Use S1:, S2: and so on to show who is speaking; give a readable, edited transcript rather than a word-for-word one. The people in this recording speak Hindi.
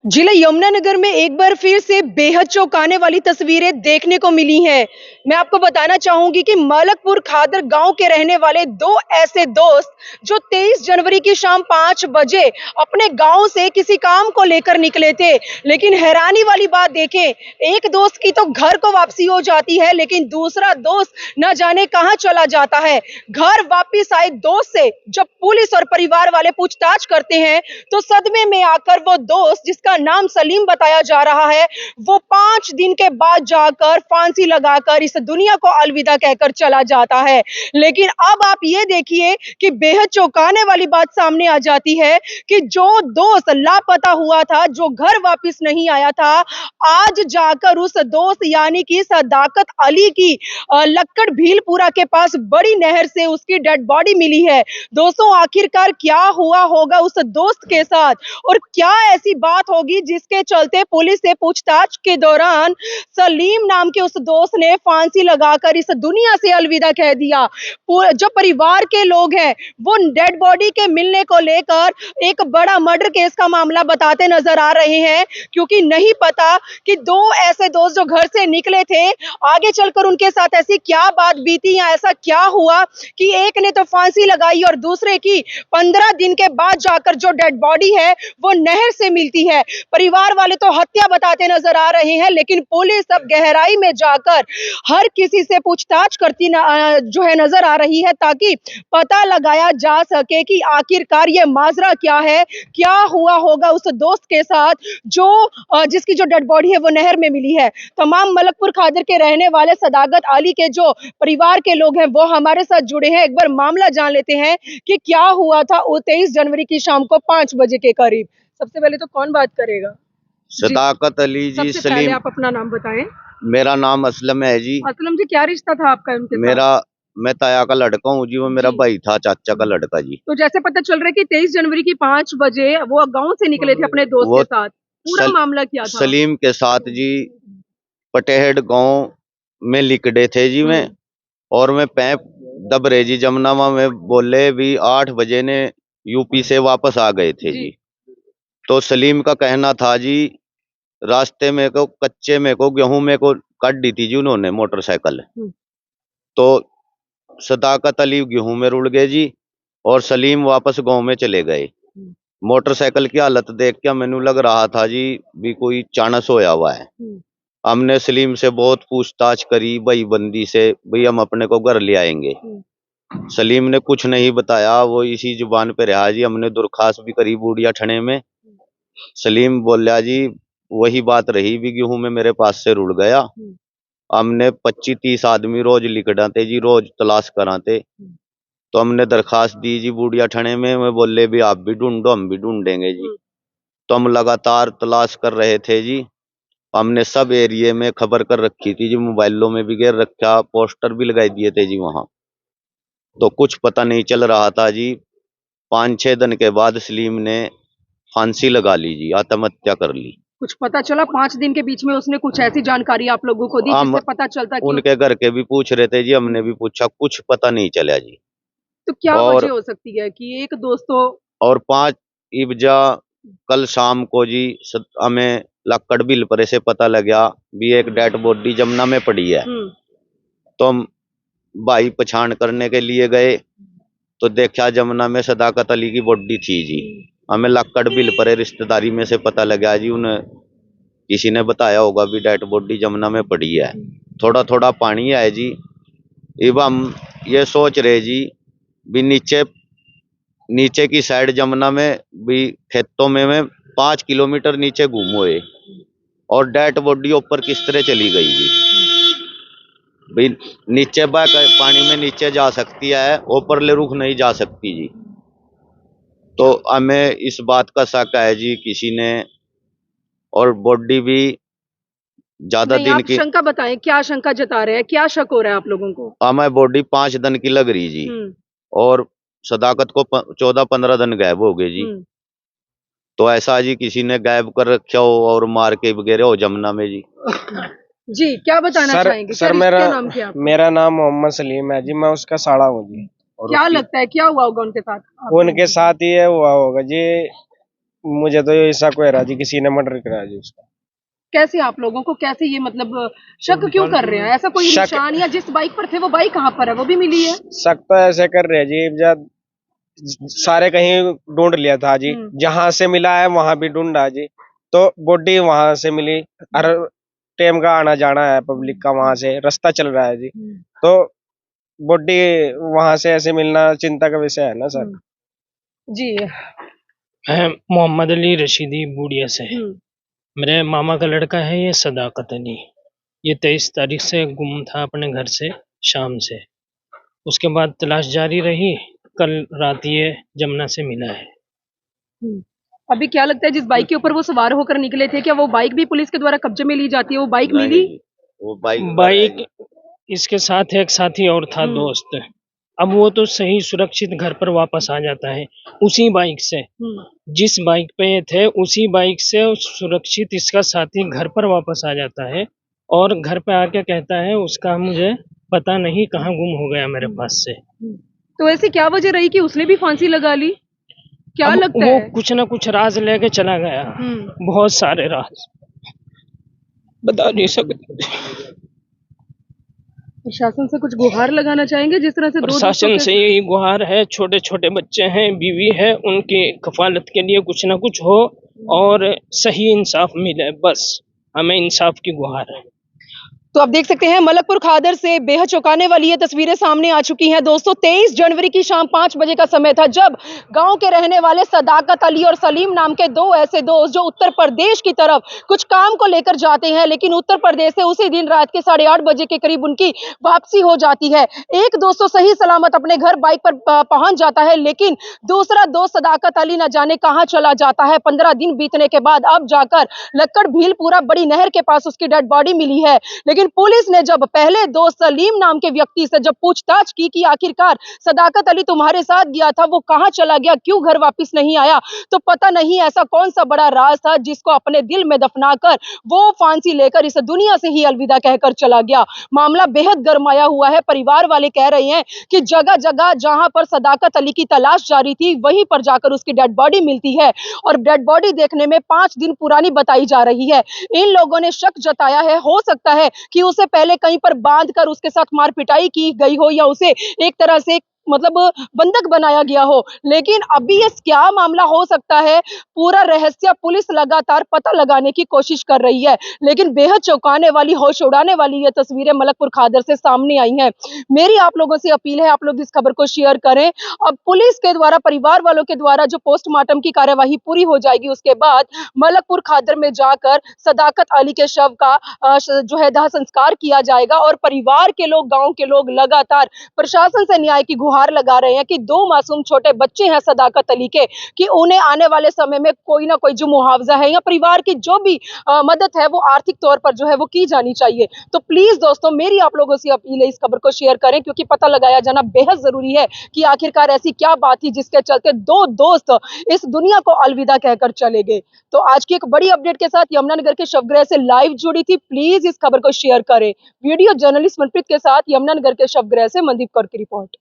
S1: जिला यमुनानगर में एक बार फिर से बेहद चौंकाने वाली तस्वीरें देखने को मिली हैं। मैं आपको बताना चाहूंगी कि मलकपुर खादर गांव के रहने वाले दो ऐसे दोस्त जो 23 जनवरी की शाम 5 बजे अपने गांव से किसी काम को लेकर निकले थे। लेकिन हैरानी वाली बात देखें, एक दोस्त की तो घर को वापसी हो जाती है, लेकिन दूसरा दोस्त न जाने कहां चला जाता है। घर वापिस आए दोस्त से जब पुलिस और परिवार वाले पूछताछ करते हैं तो सदमे में आकर वो दोस्त, जिसका नाम सलीम बताया जा रहा है, वो 5 दिन के बाद जाकर फांसी लगाकर इस दुनिया को अलविदा कहकर चला जाता है। लेकिन अब आप ये देखिए कि बेहद चौंकाने वाली बात सामने आ जाती है कि जो दोस्त लापता हुआ था, जो घर वापस नहीं आया था, आज जाकर उस दोस्त यानी कि सदाकत अली की लक्कड़ भीलपुरा के पास बड़ी नहर से उसकी डेड बॉडी मिली है। दोस्तों, आखिरकार क्या हुआ होगा उस दोस्त के साथ और क्या ऐसी बात होगी जिसके चलते पुलिस से पूछताछ के दौरान सलीम नाम के उस दोस्त ने फांसी लगाकर इस दुनिया से अलविदा कह दिया। जो परिवार के लोग हैं वो डेड बॉडी के मिलने को लेकर एक बड़ा मर्डर केस का मामला बताते नजर आ रहे हैं, क्योंकि नहीं पता कि दो ऐसे दोस्त जो घर से निकले थे, आगे चलकर उनके साथ ऐसी क्या बात बीती या ऐसा क्या हुआ कि एक ने तो फांसी लगाई और दूसरे की 15 दिन के बाद जाकर जो डेड बॉडी है वो नहर से मिलती है। परिवार वाले तो हत्या बताते नजर आ रहे हैं, लेकिन पुलिस अब गहराई में जाकर हर किसी से पूछताछ करती जो है नजर आ रही है, ताकि पता लगाया जा सके कि आखिरकार ये माजरा क्या है, क्या हुआ होगा उस दोस्त के साथ जो जिसकी जो डेड बॉडी है वो नहर में मिली है। तमाम मलकपुर खादर के रहने वाले सदाकत अली के जो परिवार के लोग हैं वो हमारे साथ जुड़े हैं। एक बार मामला जान लेते हैं कि क्या हुआ था वो 23 जनवरी की शाम को 5 बजे के करीब। सबसे पहले तो कौन बात करेगा?
S2: सदाकत अली जी।
S1: सबसे पहले आप अपना नाम बताएं।
S2: मेरा नाम असलम है जी।
S1: असलम जी, क्या रिश्ता था आपका उनके साथ?
S2: मैं ताया का लड़का हूँ जी, वो मेरा
S1: जी।
S2: भाई था, चाचा का लड़का जी।
S1: तो जैसे पता चल रहा है कि 23 जनवरी की 5 बजे वो गांव से निकले थे अपने दोस्त
S2: वो
S1: के साथ। पूरा मामला क्या था?
S2: सलीम के साथ जी पटेहड़ गांव में लिकड़े थे जी मैं। और मैं पैप दब रहे जी जमनामा में, बोले भी 8 बजे ने यूपी से वापस आ गए थे जी। तो सलीम का कहना था जी, रास्ते में को कच्चे में को गेहूं में को काट दी थी जी उन्होंने मोटरसाइकिल। तो सदाकत अली गेहूं में रुड़ गए जी और सलीम वापस गांव में चले गए। मोटरसाइकिल की हालत देख के मैनू लग रहा था जी भी कोई चानस होया हुआ है। हमने सलीम से बहुत पूछताछ करी भाई बंदी से, भाई हम अपने को घर ले आएंगे। सलीम ने कुछ नहीं बताया, वो इसी जुबान पे रहा जी। हमने दरखास्त भी करी बूढ़िया थाने में। सलीम बोलिया जी वही बात रही भी गेहूं में मेरे पास से रुड़ गया। हमने 25-30 आदमी रोज लिकड़ाते जी, रोज तलाश कराते। तो हमने दरखास्त दी जी बूढ़िया थाने में। मैं बोले भी आप भी ढूंढो, हम भी ढूंढेंगे जी। तो हम लगातार तलाश कर रहे थे जी। हमने सब एरिया में खबर कर रखी थी जी, मोबाइलों में भी घेर रखा, पोस्टर भी लगाई दिए थे जी वहां। तो कुछ पता नहीं चल रहा था जी। 5-6 दिन के बाद सलीम ने फांसी लगा ली जी, आत्महत्या कर ली।
S1: कुछ पता चला 5 दिन के बीच में उसने कुछ ऐसी जानकारी आप लोगों को दी
S2: हम
S1: जिससे पता चलता कि
S2: उनके घर के भी पूछ रहे थे जी, हमने भी पूछा, कुछ पता नहीं चला जी।
S1: तो क्या
S2: और
S1: वजह हो सकती है कि एक दोस्तों
S2: और 5 इब्जा कल शाम को जी हमें लक्कड़ बिल परे से पता लगा भी एक डेड बॉडी जमुना में पड़ी है। तो हम भाई पछाण करने के लिए गए तो देखा जमुना में सदाकत अली की बॉडी थी जी। हमें लक्कड़ बिल परे रिश्तेदारी में से पता लगा जी, उन्हें किसी ने बताया होगा भी डेड बॉडी जमुना में पड़ी है। थोड़ा थोड़ा पानी है जी। अब हम ये सोच रहे जी भी नीचे नीचे की साइड जमुना में भी खेतों में मैं 5 किलोमीटर नीचे घूमोए और डेड बॉडी ऊपर किस तरह चली गई जी। भाई नीचे पानी में नीचे जा सकती है, ऊपर ले रुख नहीं जा सकती जी। तो हमें इस बात का शक है जी किसी ने, और बॉडी भी ज्यादा दिन
S1: आप
S2: की।
S1: शंका बताएं, क्या शंका जता रहे हैं, क्या शक हो रहा है आप लोगों को?
S2: हमें बॉडी 5 दिन की लग रही जी। और सदाकत को 14-15 दिन गायब हो गए जी। तो ऐसा जी किसी ने गायब कर रखा हो और मार के वगैरह हो जमुना में जी।
S1: जी, क्या बताना चाहेंगे?
S3: सर मेरा नाम मोहम्मद सलीम है जी, मैं उसका साड़ा हूँ जी।
S1: और क्या लगता है क्या हुआ होगा उनके साथ?
S3: उनके साथ ही ये हुआ होगा जी, मुझे तो ये शक हो रहा जी किसी ने मर्डर करा जी उसका।
S1: कैसे आप लोगों को कैसे ये मतलब शक क्यों कर रहे हैं? ऐसा कोई
S3: शक-
S1: निशान या जिस बाइक पर थे वो बाइक कहाँ पर है, वो भी मिली है?
S3: शक तो ऐसे कर रहे हैं जी, जब सारे कहीं ढूंढ लिया था जी, जहां से मिला है वहां भी ढूंढा जी, तो बॉडी वहां से मिली। हर टाइम का आना जाना है पब्लिक का, वहां से रास्ता चल रहा है जी, तो बॉडी वहां से ऐसे मिलना चिंता का विषय है ना सर।
S1: जी।
S4: मैं मोहम्मद अली रशीदी बूढ़िया से। मेरे मामा का लड़का है ये सदाकत अली। ये 23 तारीख से गुम था अपने घर से शाम से। उसके बाद तलाश जारी रही, कल रात ये जमुना से मिला है।
S1: अभी क्या लगता है जिस बाइक के ऊपर वो सवार होकर निकले थे, क्या वो बाइक भी पुलिस के द्वारा कब्जे में ली जाती है? वो बाइक मिली?
S2: नहीं, वो
S4: बाइक इसके साथ एक साथी और था दोस्त। अब वो तो सही सुरक्षित घर पर वापस आ जाता है उसी बाइक से, जिस बाइक पे ये थे उसी बाइक से सुरक्षित इसका साथी घर पर वापस आ जाता है और घर पे आके कहता है उसका मुझे पता नहीं कहाँ गुम हो गया मेरे पास से।
S1: तो ऐसी क्या वजह रही कि उसने भी फांसी लगा ली? क्या
S4: अब
S1: लगता
S4: वो
S1: है?
S4: कुछ ना कुछ राज लेके चला गया, बहुत सारे राज बता नहीं सकते।
S1: प्रशासन से कुछ गुहार लगाना चाहेंगे जिस तरह से दो दोस्तों
S4: प्रशासन
S1: के
S4: से यही गुहार है, छोटे छोटे बच्चे हैं, बीवी है, उनकी कफालत के लिए कुछ ना कुछ हो और सही इंसाफ मिले, बस हमें इंसाफ की गुहार है।
S1: तो आप देख सकते हैं मलकपुर खादर से बेहद चौंकाने वाली ये तस्वीरें सामने आ चुकी हैं दोस्तों। 23 जनवरी की शाम 5 बजे का समय था जब गांव के रहने वाले सदाकत अली और सलीम नाम के दो ऐसे दोस्त जो उत्तर प्रदेश की तरफ कुछ काम को लेकर जाते हैं, लेकिन उत्तर प्रदेश से उसी दिन रात के 8:30 बजे के करीब उनकी वापसी हो जाती है। एक दोस्त तो सही सलामत अपने घर बाइक पर पहुंच जाता है, लेकिन दूसरा दोस्त सदाकत अली न जाने कहां चला जाता है। 15 दिन बीतने के बाद अब जाकर लक्कड़ भीलपुरा बड़ी नहर के पास उसकी डेड बॉडी मिली है। लेकिन पुलिस ने जब पहले दोस्त सलीम नाम के व्यक्ति से जब पूछताछ की कि आखिरकार सदाकत अली तुम्हारे साथ गया था, वो कहां चला गया, क्यों घर वापस नहीं आया, तो पता नहीं ऐसा कौन सा बड़ा राज था जिसको अपने दिल में दफनाकर वो फांसी लेकर इस दुनिया से ही अलविदा कहकर चला गया। मामला बेहद गरमाया हुआ है। परिवार वाले कह रहे हैं कि जगह जगह जहां पर सदाकत अली की तलाश जारी थी वहीं पर जाकर उसकी डेड बॉडी मिलती है और डेड बॉडी देखने में 5 दिन पुरानी बताई जा रही है। इन लोगों ने शक जताया है, हो सकता है कि उसे पहले कहीं पर बांधकर उसके साथ मार पिटाई की गई हो या उसे एक तरह से मतलब बंधक बनाया गया हो। लेकिन अभी ये क्या मामला हो सकता है, पूरा रहस्य पुलिस लगातार पता लगाने की कोशिश कर रही है। लेकिन बेहद चौंकाने वाली, होश उड़ाने वाली ये तस्वीरें मलकपुर खादर से सामने आई हैं। मेरी आप लोगों से अपील है, आप लोग इस खबर को शेयर करें। अब पुलिस के द्वारा, परिवार वालों के द्वारा जो पोस्टमार्टम की कार्यवाही पूरी हो जाएगी उसके बाद मलकपुर खादर में जाकर सदाकत अली के शव का जो है दाह संस्कार किया जाएगा और परिवार के लोग, गांव के लोग लगातार प्रशासन से न्याय की गुहार लगा रहे हैं कि दो मासूम छोटे बच्चे हैं सदाकत अली के, कि उन्हें आने वाले समय में कोई ना कोई जो मुआवजा है या परिवार की जो भी मदद है वो आर्थिक तौर पर जो है वो की जानी चाहिए। तो प्लीज दोस्तों मेरी आप लोगों से अपील है, इस खबर को शेयर करें क्योंकि पता लगाया जाना बेहद जरूरी है कि आखिरकार ऐसी क्या बात थी जिसके चलते दो दोस्त इस दुनिया को अलविदा कहकर चले गए। तो आज की एक बड़ी अपडेट के साथ यमुनानगर के शवगृह से लाइव जुड़ी थी। प्लीज इस खबर को शेयर करें। वीडियो जर्नलिस्ट मनप्रीत के साथ यमुनानगर के शवगृह से मनदीप कौर की रिपोर्ट।